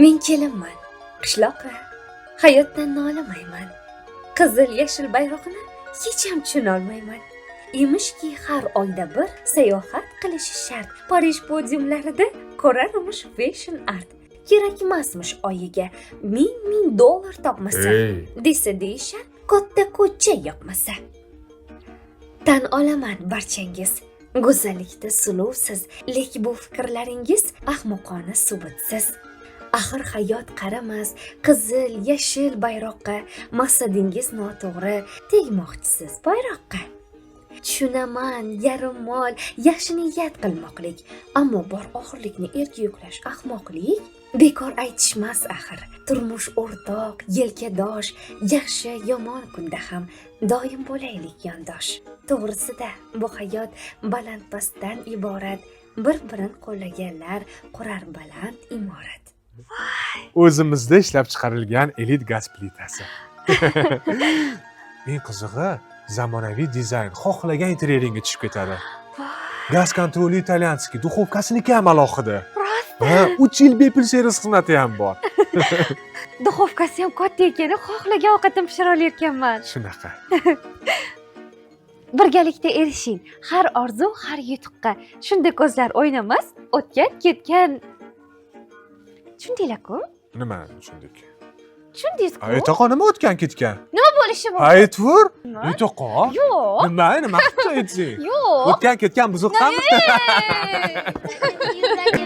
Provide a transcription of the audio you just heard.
Men kelinman. Qishloqqa hayotdan nolimayman. Qizil yashil bayroqni hech ham tushunolmayman. Emishki har oyda bir sayohat qilishi shart. Parij podiumlarida ko'rarmish fashion art. Kerakmasmish oyiga $1000 topmasa, desa deyishar, katta ko'cha yoqmasa. Tan olaman barchangiz. Go'zallikda suluvsiz, lek bu fikrlaringiz ahmoqona subutsiz. Axir hayot qaramas qizil, yashil bayroqqa, maqsadingiz noto'g'ri, tegmoqchisiz bayroqqa. Tushunaman, yarim mol, yaxshi niyat qilmoqlik, ammo bor oxirlikni erga yuklash ahmoqlik. Bekor aytishmas axir. Turmush o'rtoq, yelkadosh, yaxshi yomon kunda ham doim bo'laylik yondosh. To'g'risida bu hayot baland pastdan iborat, bir-birini qo'llaganlar qurar baland imorat. O'zimizda ishlab chiqarilgan elit gaz plitasi. Eng qizig'i, zamonaviy dizayn xohlagan interyeringga tushib ketadi. Gaz kontroli italyanskiy, duxovkasiniki ham alohida. Ha, 3 yil bepul servis xizmati ham bor. Duxovkasi ham katta ekan, xohlagan ovqatim pishira olayotganman. Shunaqa. Birgalikda erishing. Har orzu, har yutuqqa. Shunda ko'zlar o'ynamas, o'tgan, ketgan. Tushundinglar-ku? Nimani tushundik? Tushundingiz-ku? Aytaqa nima o'tgan ketgan? Nima bo'lishi mumkin? Aytvur? Nima? Aytaqa? Yo'q. Nima qilib aytsang? Yo'q. O'tgan ketgan buzuqdanmi? Yurak